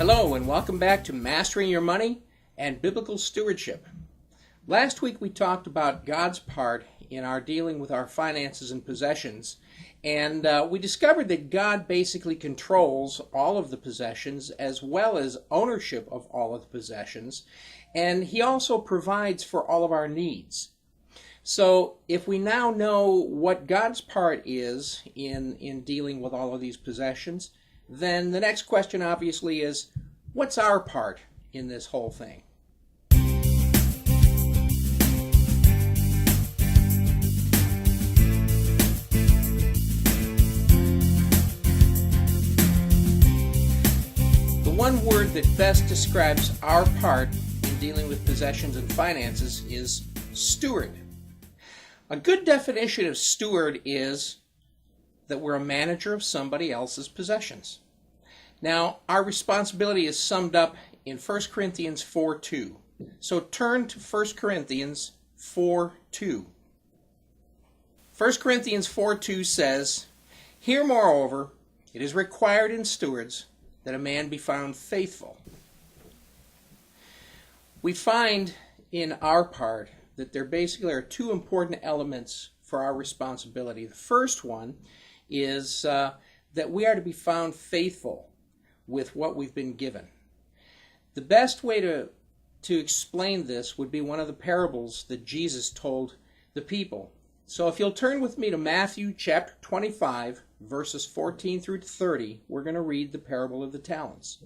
Hello and welcome back to Mastering Your Money and Biblical Stewardship. Last week we talked about God's part in our dealing with our finances and possessions, and we discovered that God basically controls all of the possessions as well as ownership of all of the possessions, and He also provides for all of our needs. So if we now know what God's part is in dealing with all of these possessions, then the next question obviously is, what's our part in this whole thing? The one word that best describes our part in dealing with possessions and finances is steward. A good definition of steward is that we're a manager of somebody else's possessions. Now, our responsibility is summed up in 1 Corinthians 4:2. So turn to 1 Corinthians 4:2. 1 Corinthians 4:2 says, "Here, moreover, it is required in stewards that a man be found faithful." We find in our part that there basically are two important elements for our responsibility. The first one is that we are to be found faithful with what we've been given. The best way to explain this would be one of the parables that Jesus told the people. So if you'll turn with me to Matthew chapter 25, verses 14 through 30, we're going to read the parable of the talents.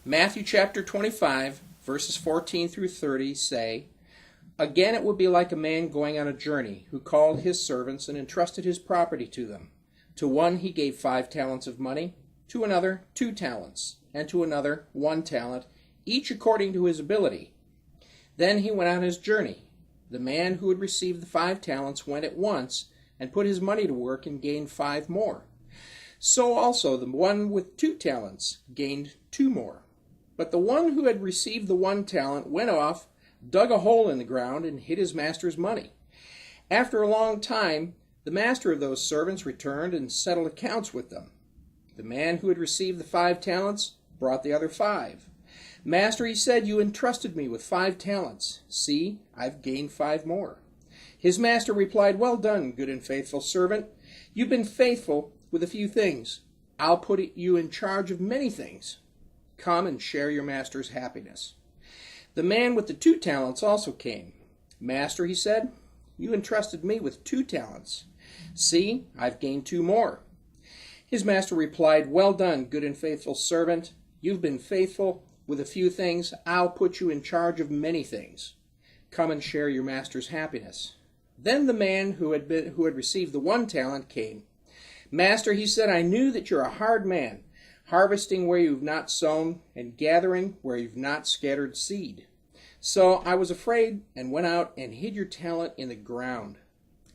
Matthew chapter 25, verses 14 through 30 say, "Again it would be like a man going on a journey, who called his servants and entrusted his property to them. To one he gave 5 talents of money, to another 2 talents, and to another 1 talent, each according to his ability. Then he went on his journey. The man who had received the 5 talents went at once and put his money to work and gained 5 more. So also the one with 2 talents gained 2 more. But the one who had received the 1 talent went off, dug a hole in the ground, and hid his master's money. After a long time, the master of those servants returned and settled accounts with them. The man who had received the 5 talents brought the other 5. 'Master,' he said, 'you entrusted me with 5 talents. See, I've gained 5 more.' His master replied, 'Well done, good and faithful servant. You've been faithful with a few things. I'll put you in charge of many things. Come and share your master's happiness.' The man with the 2 talents also came. 'Master,' he said, 'you entrusted me with 2 talents. See, I've gained 2 more.' His master replied, 'Well done, good and faithful servant. You've been faithful with a few things. I'll put you in charge of many things. Come and share your master's happiness.' Then the man who had received the 1 talent came. 'Master,' he said, 'I knew that you're a hard man, harvesting where you've not sown and gathering where you've not scattered seed. So I was afraid and went out and hid your talent in the ground.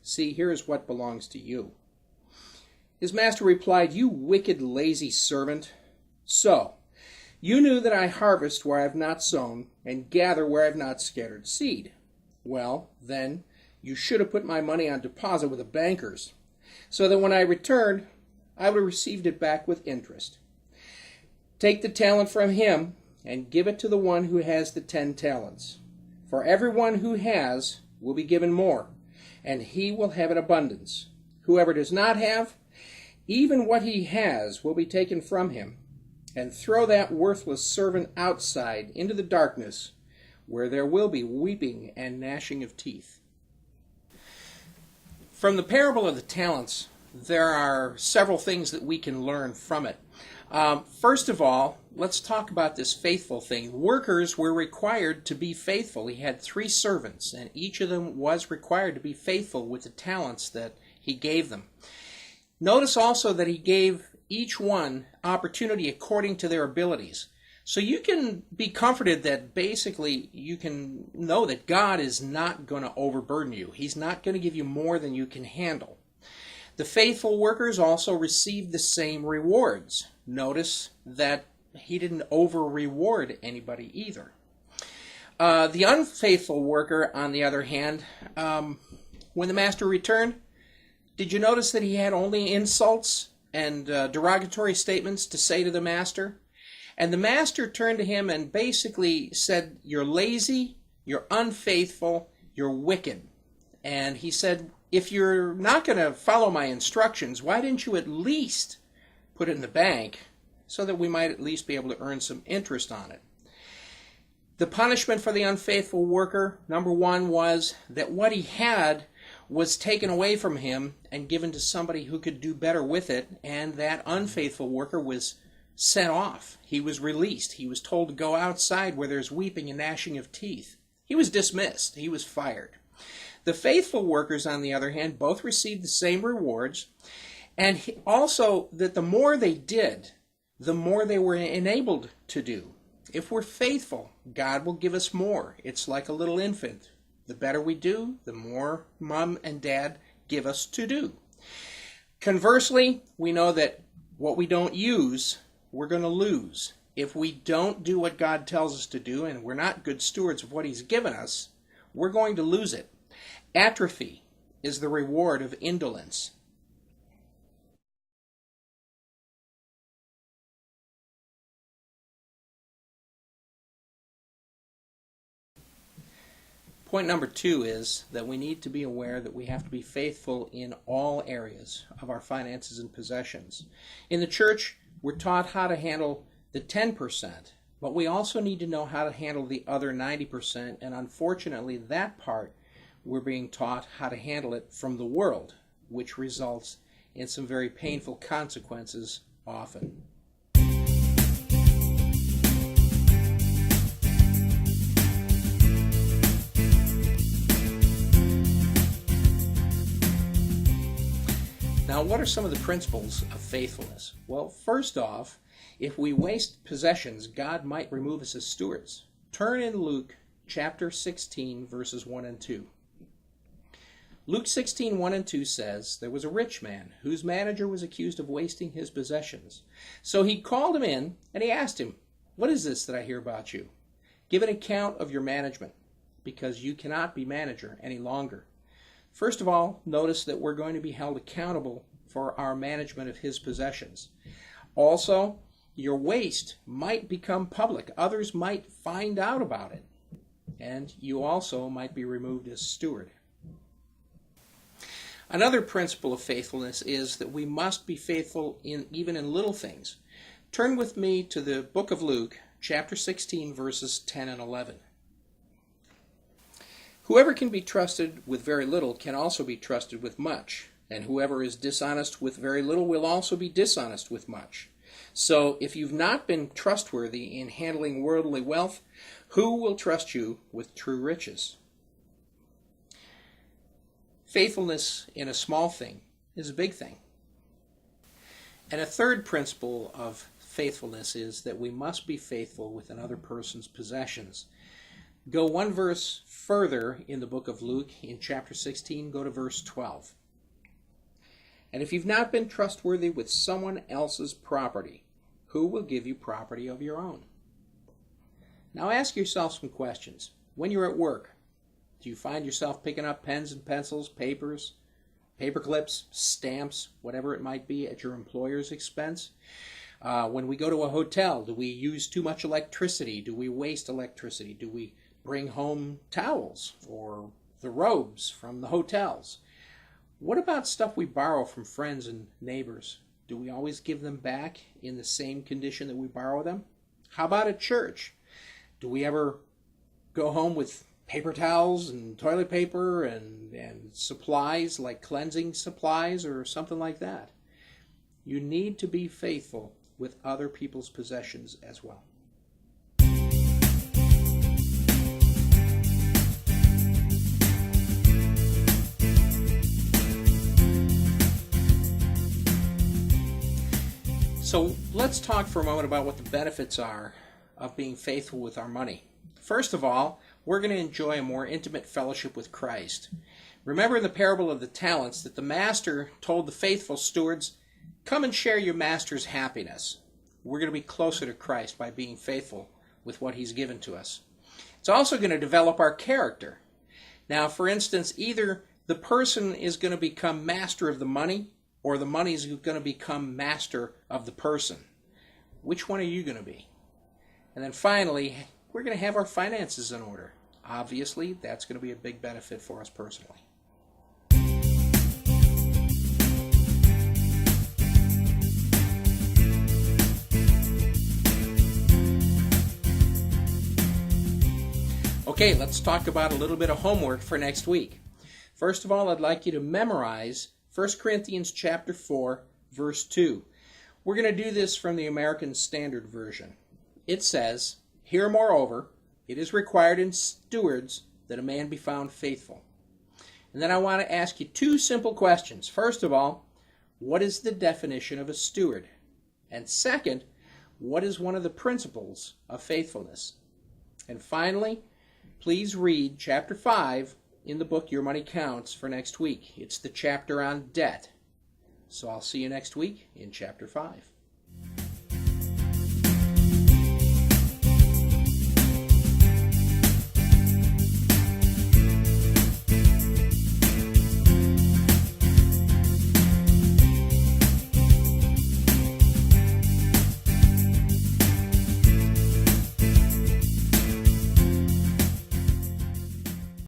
See, here is what belongs to you.' His master replied, 'You wicked, lazy servant. So, you knew that I harvest where I have not sown and gather where I have not scattered seed. Well, then, you should have put my money on deposit with the bankers, so that when I returned, I would have received it back with interest. Take the talent from him and give it to the one who has the 10 talents. For everyone who has will be given more, and he will have an abundance. Whoever does not have, even what he has will be taken from him. And throw that worthless servant outside into the darkness, where there will be weeping and gnashing of teeth." From the parable of the talents, there are several things that we can learn from it. First of all, let's talk about this faithful thing. Workers were required to be faithful. He had 3 servants, and each of them was required to be faithful with the talents that he gave them. Notice also that he gave each one opportunity according to their abilities. So you can be comforted that basically you can know that God is not going to overburden you. He's not going to give you more than you can handle. The faithful workers also received the same rewards. Notice that he didn't over-reward anybody either. The unfaithful worker, on the other hand, when the master returned, did you notice that he had only insults and derogatory statements to say to the master. And the master turned to him and basically said, "You're lazy, you're unfaithful, you're wicked." And he said, "If you're not going to follow my instructions, why didn't you at least put it in the bank so that we might at least be able to earn some interest on it?" The punishment for the unfaithful worker, number one, was that what he had was taken away from him and given to somebody who could do better with it, and that unfaithful worker was sent off. He was released. He was told to go outside where there's weeping and gnashing of teeth. He was dismissed. He was fired. The faithful workers, on the other hand, both received the same rewards, and also that the more they did, the more they were enabled to do. If we're faithful, God will give us more. It's like a little infant. The better we do, the more mom and dad give us to do. Conversely, we know that what we don't use, we're going to lose. If we don't do what God tells us to do, and we're not good stewards of what He's given us, we're going to lose it. Atrophy is the reward of indolence. Point number 2 is that we need to be aware that we have to be faithful in all areas of our finances and possessions. In the church, we're taught how to handle the 10%, but we also need to know how to handle the other 90%, and unfortunately that part we're being taught how to handle it from the world, which results in some very painful consequences often. Now, what are some of the principles of faithfulness? Well, first off, if we waste possessions, God might remove us as stewards. Turn in Luke chapter 16, verses 1 and 2. Luke 16, 1 and 2 says, "There was a rich man whose manager was accused of wasting his possessions. So he called him in and he asked him, 'What is this that I hear about you? Give an account of your management, because you cannot be manager any longer.'" First of all, notice that we're going to be held accountable for our management of his possessions. Also, your waste might become public. Others might find out about it, and you also might be removed as steward. Another principle of faithfulness is that we must be faithful even in little things. Turn with me to the book of Luke, chapter 16, verses 10 and 11. "Whoever can be trusted with very little can also be trusted with much, and whoever is dishonest with very little will also be dishonest with much. So if you've not been trustworthy in handling worldly wealth, who will trust you with true riches?" Faithfulness in a small thing is a big thing. And a third principle of faithfulness is that we must be faithful with another person's possessions. Go one verse further in the book of Luke, in chapter 16, go to verse 12. "And if you've not been trustworthy with someone else's property, who will give you property of your own?" Now ask yourself some questions. When you're at work, do you find yourself picking up pens and pencils, papers, paper clips, stamps, whatever it might be, at your employer's expense? When we go to a hotel, do we use too much electricity? Do we waste electricity? Do we bring home towels or the robes from the hotels? What about stuff we borrow from friends and neighbors? Do we always give them back in the same condition that we borrow them? How about at church? Do we ever go home with paper towels and toilet paper and supplies like cleansing supplies or something like that? You need to be faithful with other people's possessions as well. So let's talk for a moment about what the benefits are of being faithful with our money. First of all, we're going to enjoy a more intimate fellowship with Christ. Remember in the parable of the talents that the master told the faithful stewards, "Come and share your master's happiness." We're going to be closer to Christ by being faithful with what He's given to us. It's also going to develop our character. Now, for instance, either the person is going to become master of the money, or the money is going to become master of the person? Which one are you going to be? And then finally, we're going to have our finances in order. Obviously, that's going to be a big benefit for us personally. Okay, let's talk about a little bit of homework for next week. First of all, I'd like you to memorize 1 Corinthians chapter 4, verse 2. We're going to do this from the American Standard Version. It says, "Here, moreover, it is required in stewards that a man be found faithful." And then I want to ask you two simple questions. First of all, what is the definition of a steward? And second, what is one of the principles of faithfulness? And finally, please read chapter 5 in the book Your Money Counts for next week. It's the chapter on debt. So I'll see you next week in chapter 5.